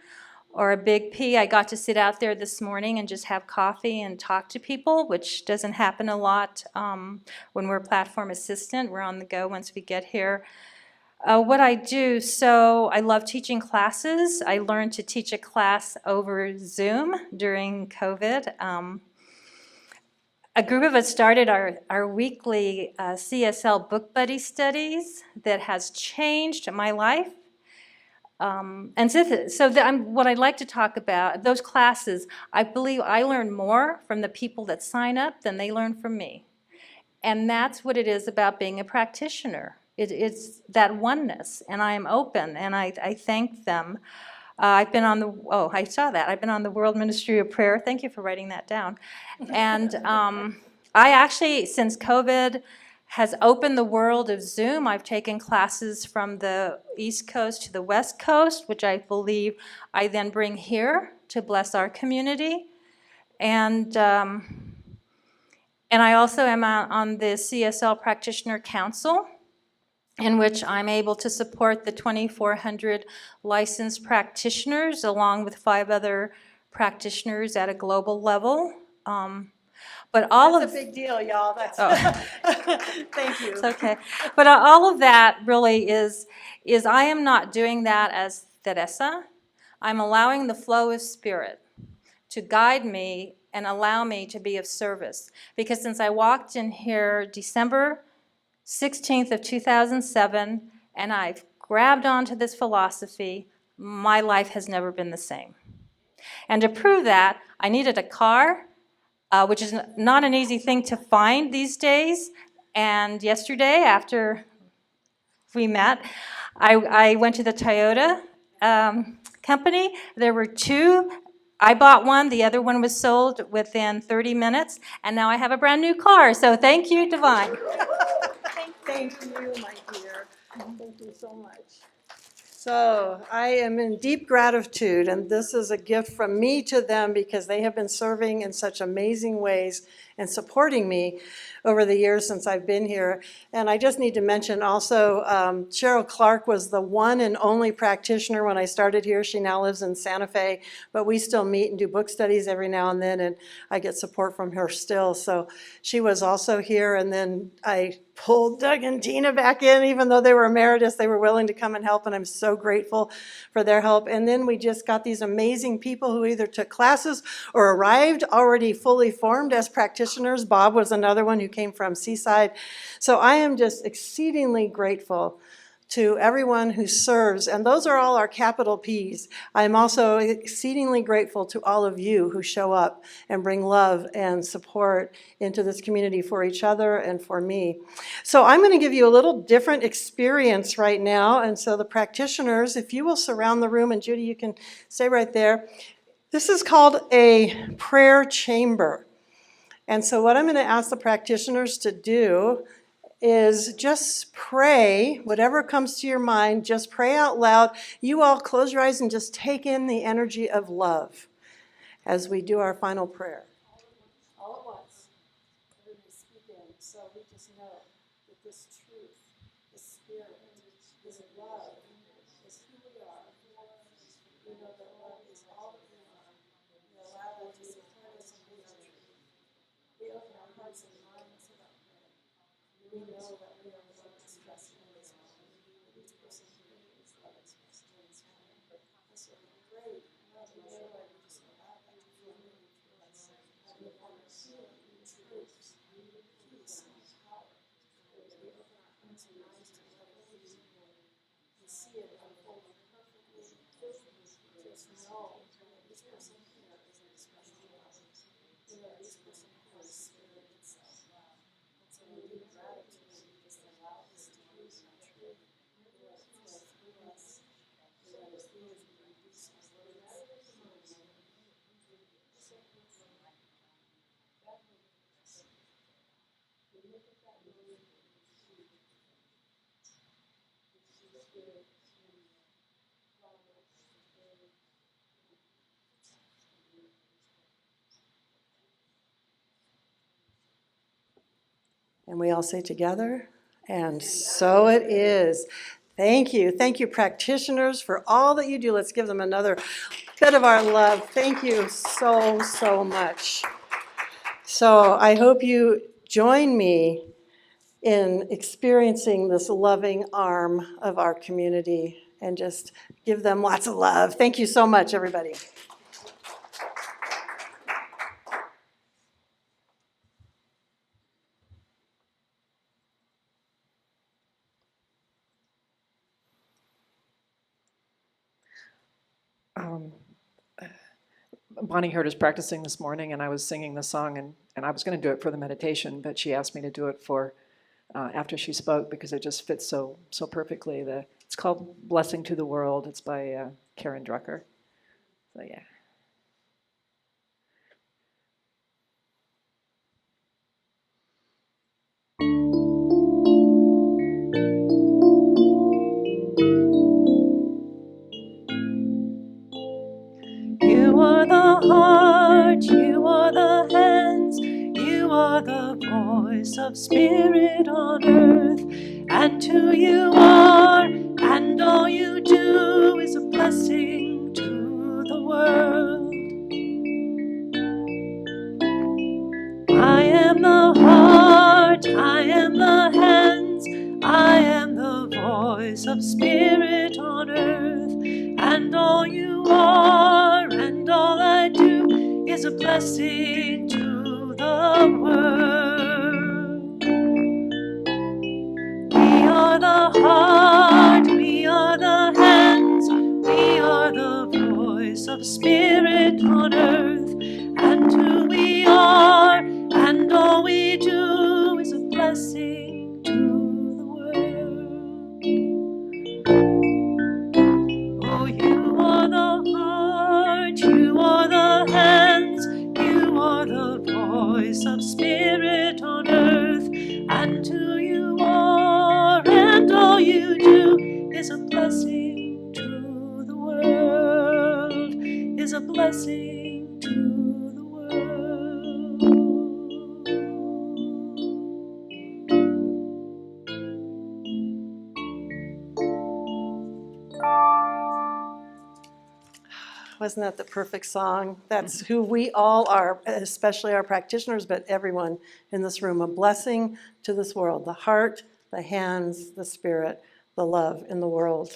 or a big P. I got to sit out there this morning and just have coffee and talk to people, which doesn't happen a lot when we're platform assistant. We're on the go once we get here. What I do, so I love teaching classes. I learned to teach a class over Zoom during COVID. A group of us started our weekly CSL book buddy studies that has changed my life. And so what I'd like to talk about, those classes, I believe I learn more from the people that sign up than they learn from me. And that's what it is about being a practitioner. It's that oneness, and I am open, and I thank them. I've been on I saw that. I've been on the World Ministry of Prayer. Thank you for writing that down. And I actually, since COVID has opened the world of Zoom, I've taken classes from the East Coast to the West Coast, which I believe I then bring here to bless our community. And I also am on the CSL Practitioner Council, in which I'm able to support the 2,400 licensed practitioners along with 5 other practitioners at a global level. But That's a big deal, y'all. That's thank you. It's okay. But all of that really is I am not doing that as Teresa. I'm allowing the flow of spirit to guide me and allow me to be of service. Because since I walked in here December 16th of 2007, and I've grabbed onto this philosophy, my life has never been the same. And to prove that, I needed a car, which is not an easy thing to find these days. And yesterday, after we met, I went to the Toyota company. There were 2. I bought one. The other one was sold within 30 minutes. And now I have a brand new car. So thank you, Divine. Thank you, my dear. Thank you so much. So I am in deep gratitude, and this is a gift from me to them because they have been serving in such amazing ways and supporting me over the years since I've been here. And I just need to mention also, Cheryl Clark was the one and only practitioner when I started here. She now lives in Santa Fe, but we still meet and do book studies every now and then, and I get support from her still. So she was also here, and then I pulled Doug and Tina back in, even though they were emeritus, they were willing to come and help, and I'm so grateful for their help. And then we just got these amazing people who either took classes or arrived already fully formed as practitioners. Bob was another one who came from Seaside. So I am just exceedingly grateful to everyone who serves, and those are all our capital P's. I'm also exceedingly grateful to all of you who show up and bring love and support into this community for each other and for me. So I'm going to give you a little different experience right now, and so the practitioners, if you will surround the room, and Judy, you can stay right there. This is called a prayer chamber. And so what I'm going to ask the practitioners to do is just pray, whatever comes to your mind, just pray out loud. You all close your eyes and just take in the energy of love as we do our final prayer. All at once, everybody speak in, so we just know that this truth, this spirit, this love is who we are. We know that love is all that we are. We allow that to support us in this truth. We open our hearts and minds to that prayer. We know that we are love expressed in this moment. Each person here is love expressed in this moment. This is great love and joy. We just allow that to flow through us. And we want to heal truths, peace, and power. As we open our hearts and minds to love it, we see it unfold perfectly. We just know that each person here is an expression of love. We know each person here is spirit itself. So we do gratitude, we just allow this to be our truth. We let it flow through us. We let it be as we release our words. And we all say together, and so it is. Thank you. Thank you, practitioners, for all that you do. Let's give them another bit of our love. Thank you so, so much. So I hope you join me in experiencing this loving arm of our community and just give them lots of love. Thank you so much, everybody. Bonnie heard us practicing this morning, and I was singing the song, and I was going to do it for the meditation, but she asked me to do it for after she spoke because it just fits so perfectly. It's called "Blessing to the World." It's by Karen Drucker. So yeah. You are the heart, you are the hands, you are the voice of spirit on earth. And who you are, and all you do is a blessing to the world. I am the heart, I am the hands, I am the voice of spirit on earth. And all you are, and all I do is a blessing to the world. We are the heart, we are the hands, we are the voice of spirit on earth. And who we are, and all we do is a blessing to the world. Oh, you are the heart, you are the hands, you are the voice of spirit on earth. And who you are, and all you do is a blessing blessing to the world. Wasn't that the perfect song? That's who we all are, especially our practitioners, but everyone in this room. A blessing to this world, the heart, the hands, the spirit, the love in the world.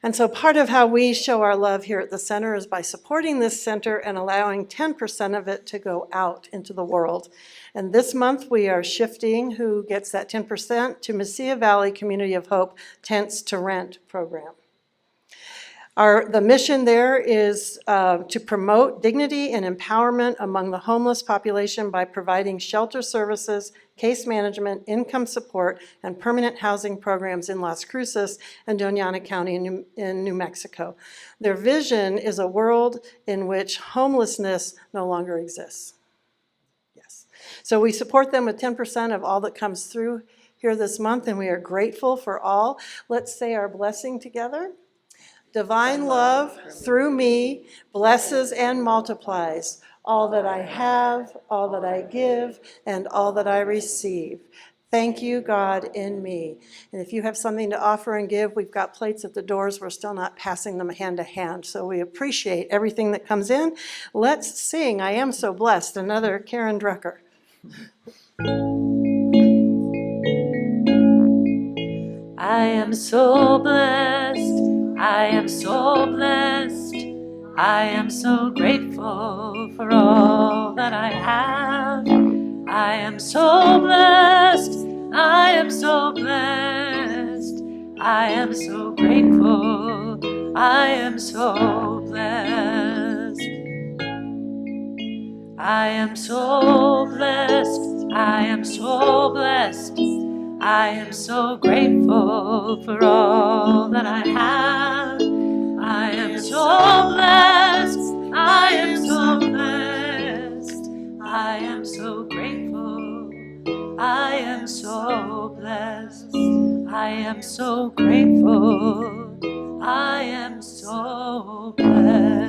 And so part of how we show our love here at the center is by supporting this center and allowing 10% of it to go out into the world. And this month we are shifting who gets that 10% to Mesilla Valley Community of Hope Tents to Rent program. The mission there is to promote dignity and empowerment among the homeless population by providing shelter services, case management, income support, and permanent housing programs in Las Cruces and Doñana County in New Mexico. Their vision is a world in which homelessness no longer exists. Yes. So we support them with 10% of all that comes through here this month, and we are grateful for all. Let's say our blessing together. Divine love through me blesses and multiplies all that I have, all that I give, and all that I receive. Thank you, God, in me. And if you have something to offer and give, we've got plates at the doors. We're still not passing them hand to hand. So we appreciate everything that comes in. Let's sing I Am So Blessed, another Karen Drucker. I am so blessed, I am so blessed, I am so grateful for all that I have. I am so blessed, I am so blessed, I am so grateful, I am so blessed. I am so blessed, I am so blessed, I am so grateful for all that I have. I am so blessed, I am so blessed, I am so grateful, I am so blessed, I am so grateful, I am so blessed.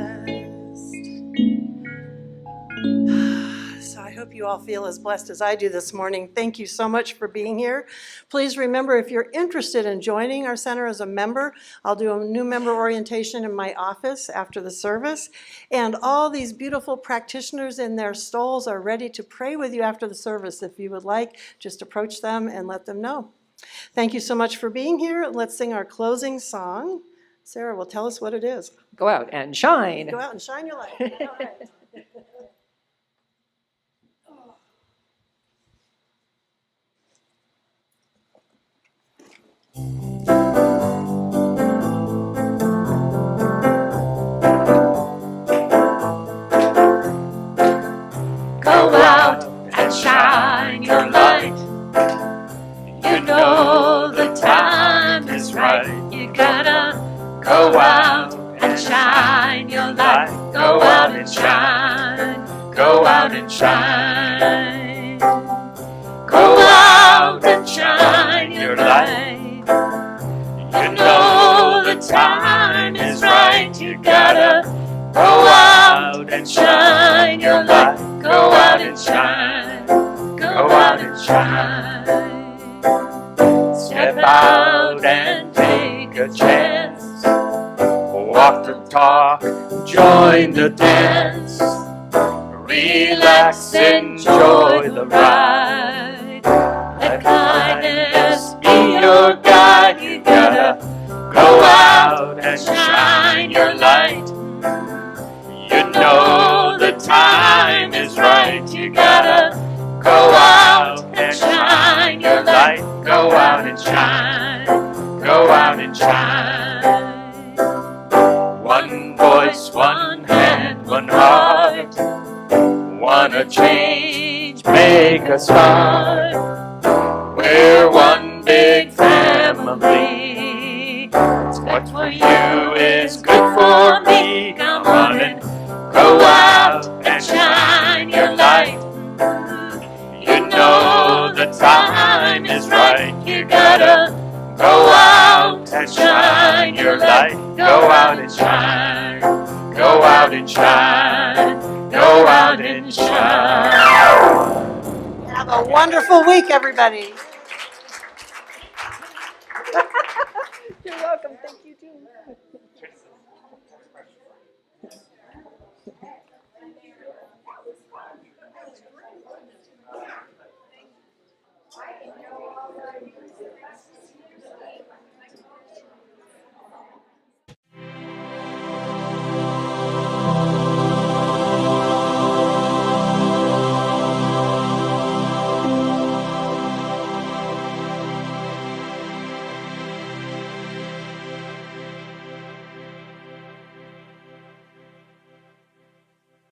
So I hope you all feel as blessed as I do this morning. Thank you so much for being here. Please remember, if you're interested in joining our center as a member, I'll do a new member orientation in my office after the service. And all these beautiful practitioners in their stoles are ready to pray with you after the service. If you would like, just approach them and let them know. Thank you so much for being here. Let's sing our closing song. Sarah will tell us what it is. Go out and shine. Go out and shine your light. All right. Go out and shine your light. You know the time is right. You gotta go out and shine your light. Go out and shine. Go out and shine. Go out and shine your light. You know the time is right. You gotta go out and shine your light. Go out and shine. Go out and shine. Step out and take a chance. Walk the talk, join the dance. Relax, enjoy the ride. Let kindness be your guide. You gotta go out and shine your light. You know the time is right. You gotta go out and shine your light. Go out and shine. Go out and shine. One voice, one hand, one heart. Wanna change, make a start. We're one big family. What's for you is good for me. Come on and go out and shine your light. You know the time is right. You gotta go out and shine your light. Go out and shine. Go out out and shine. Go out and shine. Have a wonderful week, everybody. You're welcome. Thank you, too.